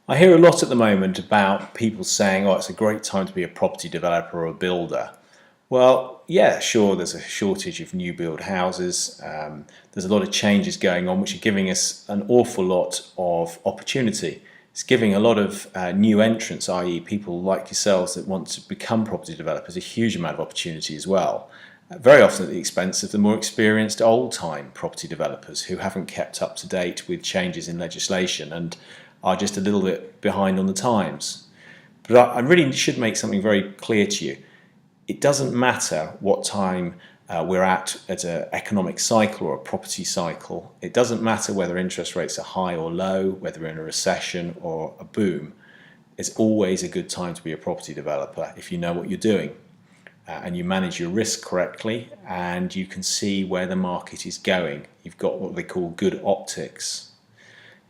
I hear a lot at the moment about people saying, oh, it's a great time to be a property developer or a builder. Well, yeah, sure, there's a shortage of new build houses. There's a lot of changes going on, which are giving us an awful lot of opportunity. It's giving a lot of new entrants, i.e. people like yourselves that want to become property developers, a huge amount of opportunity as well. Very often at the expense of the more experienced old-time property developers who haven't kept up to date with changes in legislation and are just a little bit behind on the times. But I really should make something very clear to you. It doesn't matter what time we're at an economic cycle or a property cycle. It doesn't matter whether interest rates are high or low, whether we're in a recession or a boom. It's always a good time to be a property developer if you know what you're doing. And you manage your risk correctly and you can see where the market is going. You've got what they call good optics.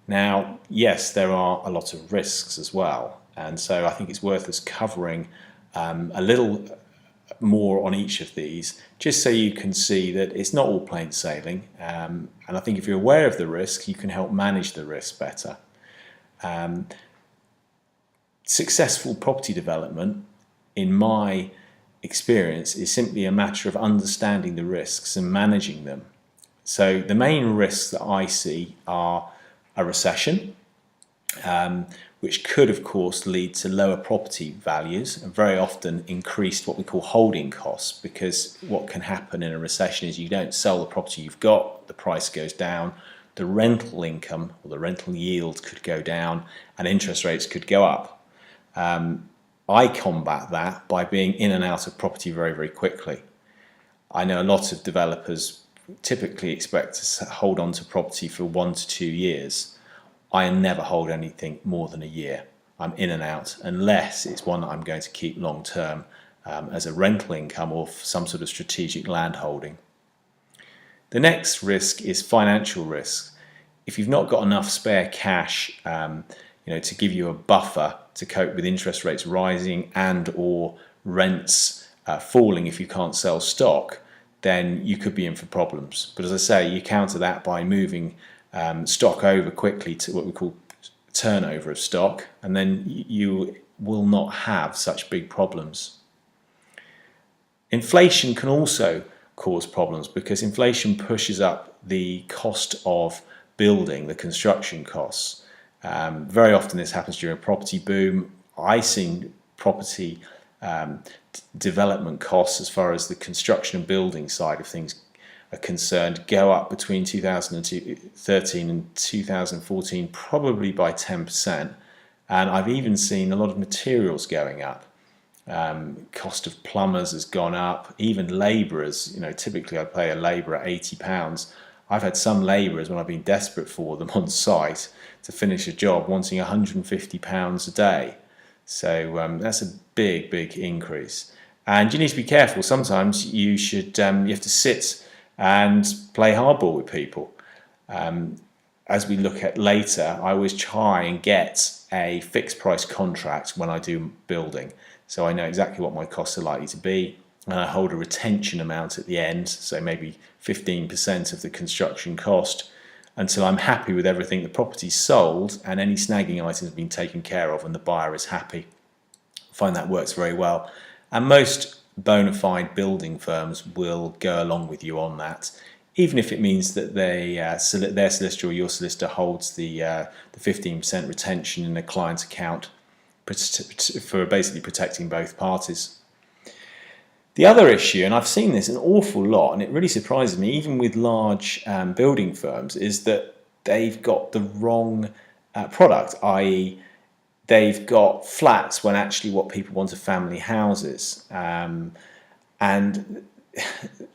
Now, yes, there are a lot of risks as well, and so I think it's worth us covering a little more on each of these, just so you can see that it's not all plain sailing, and I think if you're aware of the risks, you can help manage the risk better. Successful property development, in my experience, is simply a matter of understanding the risks and managing them. So the main risks that I see are a recession, which could of course lead to lower property values and very often increased what we call holding costs, because what can happen in a recession is you don't sell the property you've got, the price goes down, the rental income or the rental yield could go down and interest rates could go up. I combat that by being in and out of property very, very quickly. I know a lot of developers typically expect to hold on to property for 1 to 2 years. I never hold anything more than a year. I'm in and out unless it's one that I'm going to keep long term as a rental income or some sort of strategic land holding. The next risk is financial risk. If you've not got enough spare cash to give you a buffer to cope with interest rates rising and or rents falling if you can't sell stock, then you could be in for problems. But as I say, you counter that by moving stock over quickly to what we call turnover of stock, and then you will not have such big problems. Inflation can also cause problems because inflation pushes up the cost of building, the construction costs. Very often this happens during a property boom. I've seen property development costs, as far as the construction and building side of things are concerned, go up between 2013 and 2014 probably by 10%, and I've even seen a lot of materials going up. Cost of plumbers has gone up, even labourers. Typically I pay a labourer £80. I've had some labourers, when I've been desperate for them on site to finish a job, wanting £150 a day. So that's a big increase, and you need to be careful. Sometimes you have to sit and play hardball with people. As we look at later, I always try and get a fixed price contract when I do building, so I know exactly what my costs are likely to be, and I hold a retention amount at the end, so maybe 15% of the construction cost, until I'm happy with everything. The property's sold and any snagging items have been taken care of and the buyer is happy. I find that works very well, and most bona fide building firms will go along with you on that, even if it means that their solicitor or your solicitor holds the 15% retention in a client's account for basically protecting both parties. The other issue, and I've seen this an awful lot, and it really surprises me, even with large building firms, is that they've got the wrong product, i.e. they've got flats when actually what people want are family houses. And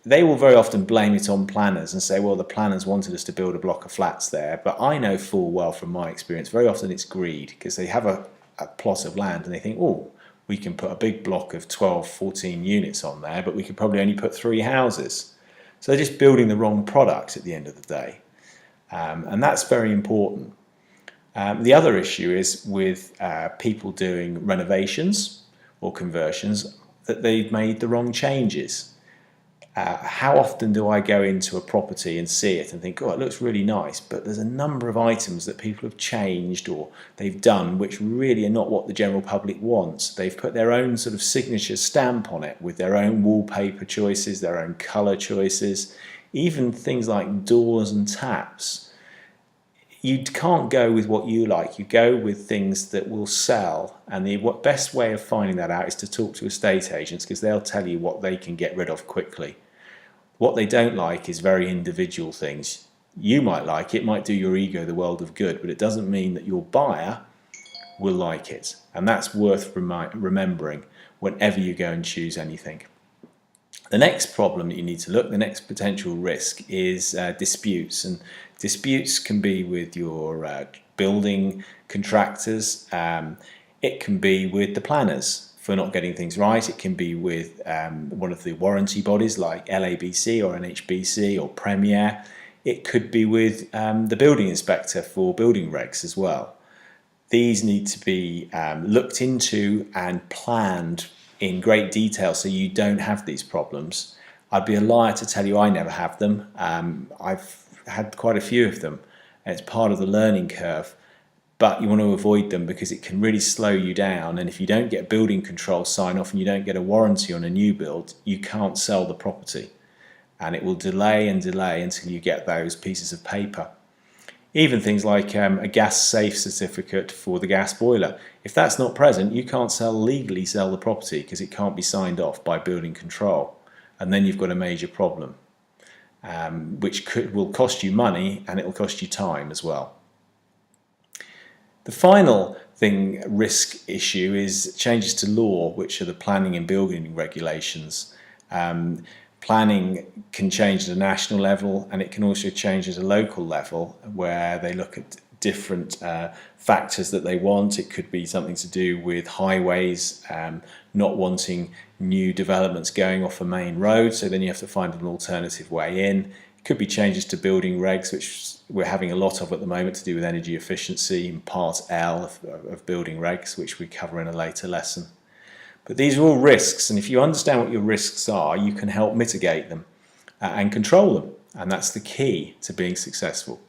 they will very often blame it on planners and say, well, the planners wanted us to build a block of flats there. But I know full well from my experience, very often it's greed, because they have a plot of land and they think, oh, we can put a big block of 12, 14 units on there, but we could probably only put 3 houses. So they're just building the wrong product at the end of the day. And that's very important. The other issue is with people doing renovations or conversions, that they've made the wrong changes. How often do I go into a property and see it and think, oh, it looks really nice, but there's a number of items that people have changed or they've done which really are not what the general public wants. They've put their own sort of signature stamp on it with their own wallpaper choices, their own colour choices, even things like doors and taps. You can't go with what you like. You go with things that will sell, and the best way of finding that out is to talk to estate agents, because they'll tell you what they can get rid of quickly. What they don't like is very individual things. You might like it, might do your ego the world of good, but it doesn't mean that your buyer will like it, and that's worth remembering whenever you go and choose anything. The next problem that you need to look, the next potential risk is disputes, and disputes can be with your building contractors, it can be with the planners for not getting things right, it can be with one of the warranty bodies like LABC or NHBC or Premier, it could be with the building inspector for building regs as well. These need to be looked into and planned in great detail so you don't have these problems. I'd be a liar to tell you I never have them. I've had quite a few of them, and it's part of the learning curve, but you want to avoid them because it can really slow you down, and if you don't get building control sign off and you don't get a warranty on a new build, you can't sell the property, and it will delay and delay until you get those pieces of paper. Even things like a gas safe certificate for the gas boiler. If that's not present, you can't legally sell the property because it can't be signed off by building control. And then you've got a major problem, which will cost you money, and it will cost you time as well. The final risk issue is changes to law, which are the planning and building regulations. Planning can change at a national level, and it can also change at a local level where they look at different factors that they want. It could be something to do with highways, not wanting new developments going off a main road, so then you have to find an alternative way in. It could be changes to building regs, which we're having a lot of at the moment to do with energy efficiency in Part L of building regs, which we cover in a later lesson. But these are all risks, and if you understand what your risks are, you can help mitigate them and control them, and that's the key to being successful.